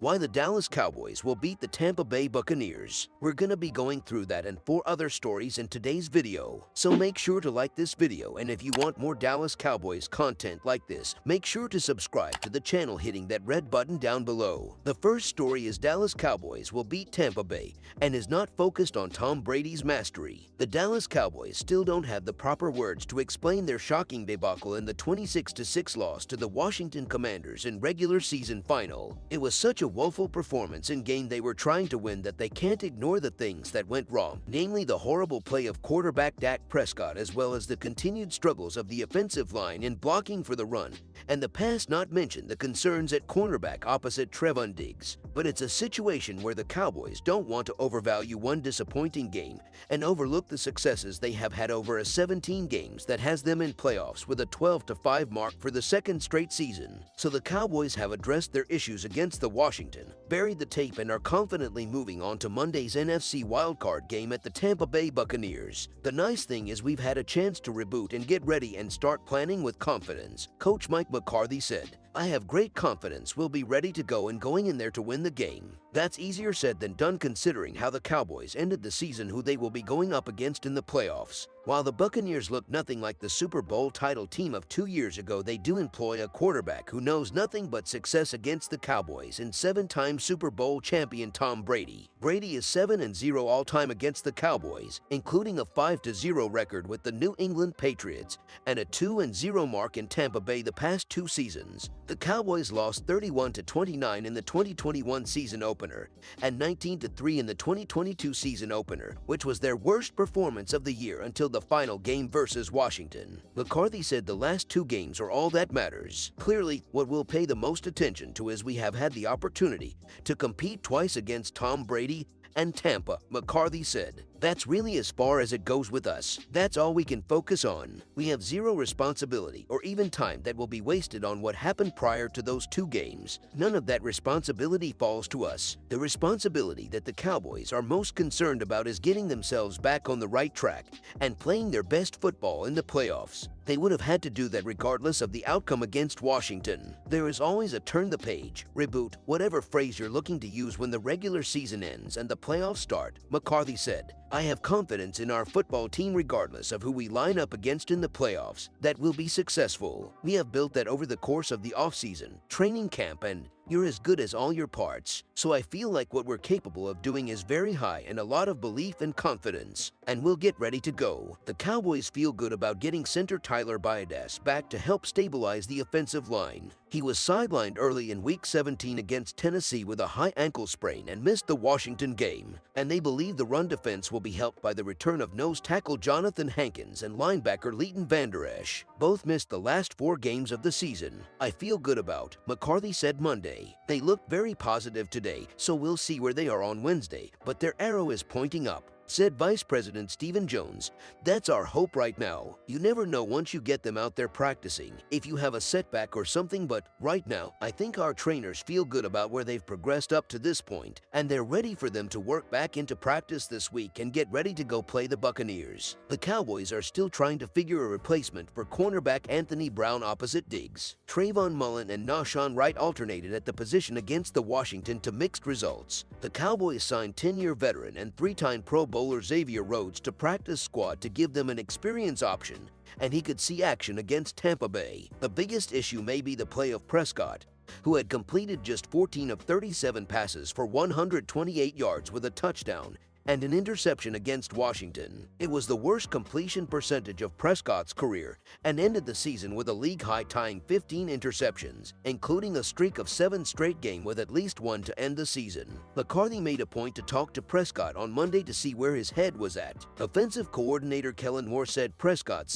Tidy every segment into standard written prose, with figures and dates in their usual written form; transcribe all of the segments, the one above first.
why the Dallas Cowboys will beat the Tampa Bay Buccaneers. We're gonna be going through that and 4 other stories in today's video. So make sure to like this video, and if you want more Dallas Cowboys content like this, make sure to subscribe to the channel hitting that red button down below. The first story is Dallas Cowboys will beat Tampa Bay and is not focused on Tom Brady's mastery. The Dallas Cowboys still don't have the proper words to explain their shocking debacle in the 26-6 loss to the Washington Commanders in regular season final. It was such a woeful performance in game they were trying to win that they can't ignore the things that went wrong, namely the horrible play of quarterback Dak Prescott, as well as the continued struggles of the offensive line in blocking for the run, and the pass, not mention the concerns at cornerback opposite Trevon Diggs. But it's a situation where the Cowboys don't want to overvalue one disappointing game and overlook the successes they have had over a 17 games that has them in playoffs with a 12-5 mark for the second straight season. So the Cowboys have addressed their issues against the Washington, buried the tape, and are confidently moving on to Monday's NFC wildcard game at the Tampa Bay Buccaneers. The nice thing is we've had a chance to reboot and get ready and start planning with confidence. Coach Mike McCarthy said, "I have great confidence we'll be ready to go and going in there to win the game." That's easier said than done considering how the Cowboys ended the season, who they will be going up against in the playoffs. While the Buccaneers look nothing like the Super Bowl title team of 2 years ago, they do employ a quarterback who knows nothing but success against the Cowboys in 7-time Super Bowl champion Tom Brady. Brady is 7-0 all-time against the Cowboys, including a 5-0 record with the New England Patriots and a 2-0 mark in Tampa Bay the past 2 seasons. The Cowboys lost 31-29 in the 2021 season opener and 19-3 in the 2022 season opener, which was their worst performance of the year until the final game versus Washington. McCarthy said the last 2 games are all that matters. Clearly, what we'll pay the most attention to is we have had the opportunity to compete twice against Tom Brady and Tampa, McCarthy said. That's really as far as it goes with us. That's all we can focus on. We have zero responsibility or even time that will be wasted on what happened prior to those 2 games. None of that responsibility falls to us. The responsibility that the Cowboys are most concerned about is getting themselves back on the right track and playing their best football in the playoffs. They would have had to do that regardless of the outcome against Washington. There is always a turn the page, reboot, whatever phrase you're looking to use when the regular season ends and the playoffs start, McCarthy said. "I have confidence in our football team regardless of who we line up against in the playoffs, that we'll be successful. We have built that over the course of the offseason, training camp, and you're as good as all your parts. So I feel like what we're capable of doing is very high and a lot of belief and confidence, and we'll get ready to go." The Cowboys feel good about getting center Tyler Biadasz back to help stabilize the offensive line. He was sidelined early in Week 17 against Tennessee with a high ankle sprain and missed the Washington game, and they believe the run defense will be helped by the return of nose tackle Jonathan Hankins and linebacker Leighton Vander Esch. Both missed the last 4 games of the season. "I feel good about," McCarthy said Monday. "They look very positive today, so we'll see where they are on Wednesday, but their arrow is pointing up," said Vice President Stephen Jones. "That's our hope right now. You never know once you get them out there practicing if you have a setback or something, but right now I think our trainers feel good about where they've progressed up to this point, and they're ready for them to work back into practice this week and get ready to go play the Buccaneers." The Cowboys are still trying to figure a replacement for cornerback Anthony Brown opposite Diggs. Trayvon Mullen and Nahshon Wright alternated at the position against the Washington to mixed results. The Cowboys signed 10-year veteran and 3-time Pro Bowler Xavier Rhodes to practice squad to give them an experience option, and he could see action against Tampa Bay. The biggest issue may be the play of Prescott, who had completed just 14 of 37 passes for 128 yards with a touchdown and an interception against Washington. It was the worst completion percentage of Prescott's career and ended the season with a league-high tying 15 interceptions, including a streak of 7 straight games with at least 1 to end the season. McCarthy made a point to talk to Prescott on Monday to see where his head was at. Offensive coordinator Kellen Moore said Prescott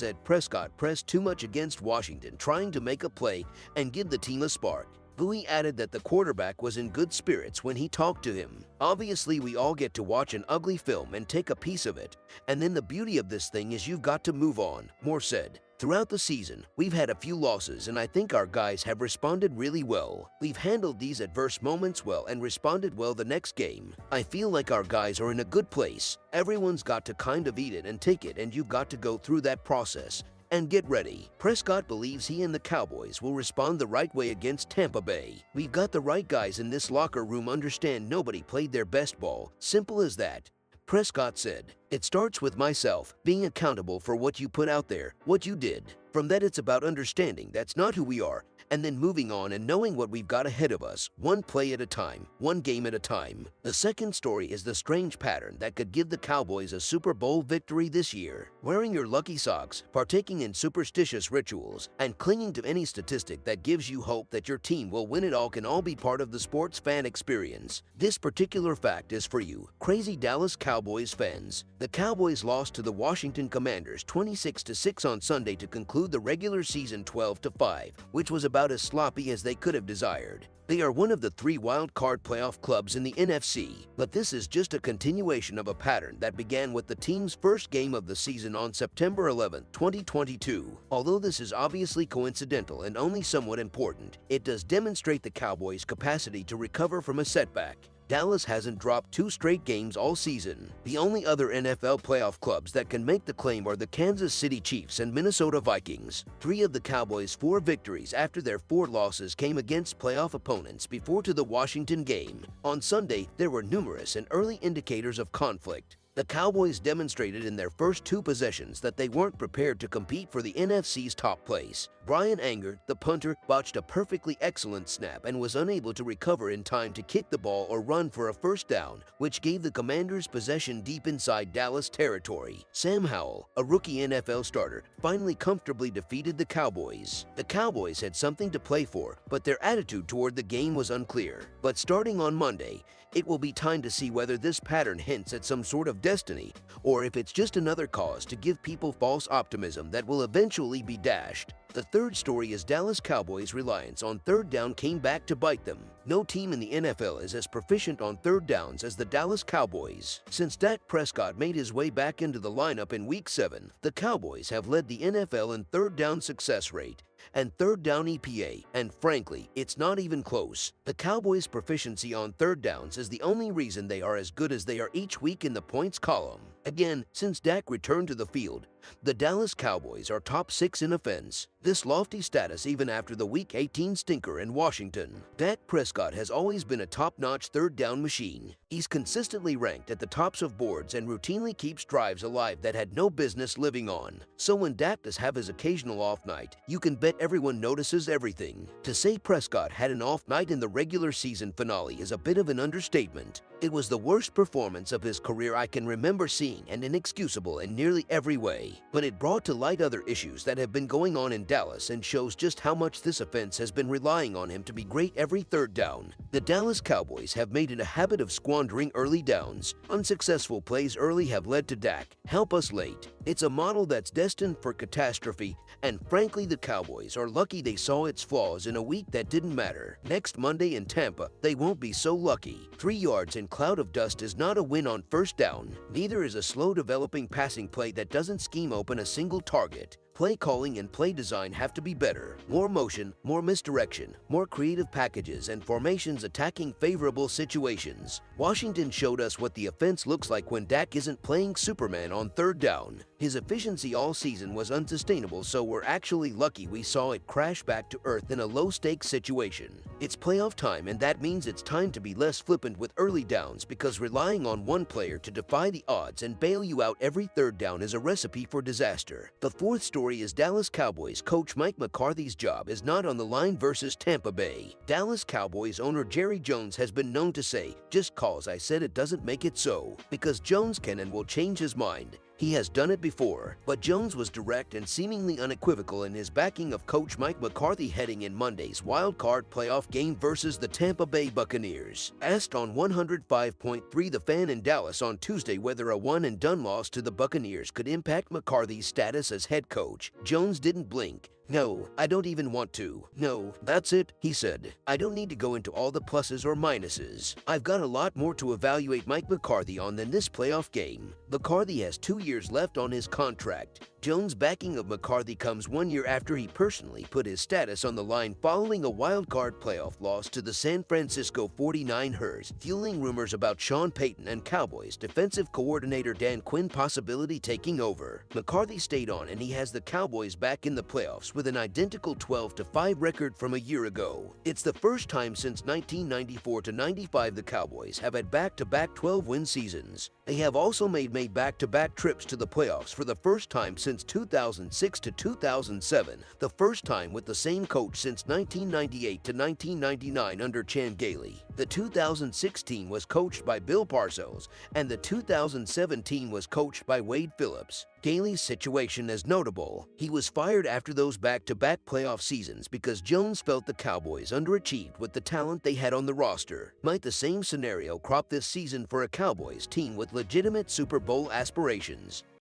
pressed too much against Washington, trying to make a play and give the team a spark. Bowie added that the quarterback was in good spirits when he talked to him. "Obviously, we all get to watch an ugly film and take a piece of it, and then the beauty of this thing is you've got to move on," Moore said. "Throughout the season, we've had a few losses, and I think our guys have responded really well. We've handled these adverse moments well and responded well the next game. I feel like our guys are in a good place. Everyone's got to kind of eat it and take it, and you've got to go through that process. And get ready, Prescott believes he and the Cowboys will respond the right way against Tampa Bay. We've got the right guys in this locker room, understand nobody played their best ball. Simple as that. Prescott said, "It starts with myself, being accountable for what you put out there, what you did. From that it's about understanding that's not who we are, and then moving on and knowing what we've got ahead of us, one play at a time, one game at a time." The second story is the strange pattern that could give the Cowboys a Super Bowl victory this year. Wearing your lucky socks, partaking in superstitious rituals, and clinging to any statistic that gives you hope that your team will win it all can all be part of the sports fan experience. This particular fact is for you, crazy Dallas Cowboys fans. The Cowboys lost to the Washington Commanders 26-6 on Sunday to conclude the regular season 12-5, which was about as sloppy as they could have desired. They are one of the 3 wild card playoff clubs in the NFC, but this is just a continuation of a pattern that began with the team's first game of the season on September 11, 2022. Although this is obviously coincidental and only somewhat important, it does demonstrate the Cowboys' capacity to recover from a setback. Dallas hasn't dropped 2 straight games all season. The only other NFL playoff clubs that can make the claim are the Kansas City Chiefs and Minnesota Vikings. 3 of the Cowboys' 4 victories after their 4 losses came against playoff opponents before to the Washington game. On Sunday, there were numerous and early indicators of conflict. The Cowboys demonstrated in their first 2 possessions that they weren't prepared to compete for the NFC's top place. Brian Anger, the punter, botched a perfectly excellent snap and was unable to recover in time to kick the ball or run for a first down, which gave the Commanders possession deep inside Dallas territory. Sam Howell, a rookie NFL starter, finally comfortably defeated the Cowboys. The Cowboys had something to play for, but their attitude toward the game was unclear. But starting on Monday, it will be time to see whether this pattern hints at some sort of destiny, or if it's just another cause to give people false optimism that will eventually be dashed. The third story is Dallas Cowboys' reliance on third down came back to bite them. No team in the NFL is as proficient on third downs as the Dallas Cowboys. Since Dak Prescott made his way back into the lineup in Week 7, the Cowboys have led the NFL in third down success rate and third down EPA, and frankly, it's not even close. The Cowboys' proficiency on third downs is the only reason they are as good as they are each week in the points column. Again, since Dak returned to the field, the Dallas Cowboys are top 6 in offense. This lofty status even after the Week 18 stinker in Washington. Dak Prescott has always been a top-notch third down machine. He's consistently ranked at the tops of boards and routinely keeps drives alive that had no business living on. So when Dak does have his occasional off night, you can bet everyone notices everything. To say Prescott had an off night in the regular season finale is a bit of an understatement. It was the worst performance of his career I can remember seeing and inexcusable in nearly every way. But it brought to light other issues that have been going on in Dallas and shows just how much this offense has been relying on him to be great every third down. The Dallas Cowboys have made it a habit of squandering early downs. Unsuccessful plays early have led to Dak, help us late. It's a model that's destined for catastrophe, and frankly the Cowboys are lucky they saw its flaws in a week that didn't matter. Next Monday in Tampa, they won't be so lucky. 3 yards in cloud of dust is not a win on first down. Neither is a slow developing passing play that doesn't scheme open a single target. Play calling and play design have to be better. More motion, more misdirection, more creative packages and formations attacking favorable situations. Washington showed us what the offense looks like when Dak isn't playing Superman on third down. His efficiency all season was unsustainable, so we're actually lucky we saw it crash back to earth in a low-stakes situation. It's playoff time, and that means it's time to be less flippant with early downs, because relying on one player to defy the odds and bail you out every third down is a recipe for disaster. The fourth story is Dallas Cowboys coach Mike McCarthy's job is not on the line versus Tampa Bay. Dallas Cowboys owner Jerry Jones has been known to say, "Just 'cause I said it doesn't make it so," because Jones can and will change his mind. He has done it before, but Jones was direct and seemingly unequivocal in his backing of coach Mike McCarthy heading in Monday's wild-card playoff game versus the Tampa Bay Buccaneers. Asked on 105.3 The Fan in Dallas on Tuesday whether a one-and-done loss to the Buccaneers could impact McCarthy's status as head coach, Jones didn't blink. "No, I don't even want to. No, that's it," he said. "I don't need to go into all the pluses or minuses. I've got a lot more to evaluate Mike McCarthy on than this playoff game. McCarthy has 2 years left on his contract. Jones' backing of McCarthy comes 1 year after he personally put his status on the line following a wild-card playoff loss to the San Francisco 49ers, fueling rumors about Sean Payton and Cowboys defensive coordinator Dan Quinn possibility taking over. McCarthy stayed on and he has the Cowboys back in the playoffs with an identical 12-5 record from a year ago. It's the first time since 1994-95 the Cowboys have had back-to-back 12-win seasons. They have also made back-to-back trips to the playoffs for the first time since 2006-2007, the first time with the same coach since 1998-1999 under Chan Gailey. The 2016 was coached by Bill Parcells, and the 2017 was coached by Wade Phillips. Gailey's situation is notable. He was fired after those back-to-back playoff seasons because Jones felt the Cowboys underachieved with the talent they had on the roster. Might the same scenario crop this season for a Cowboys team with legitimate Super Bowl aspirations?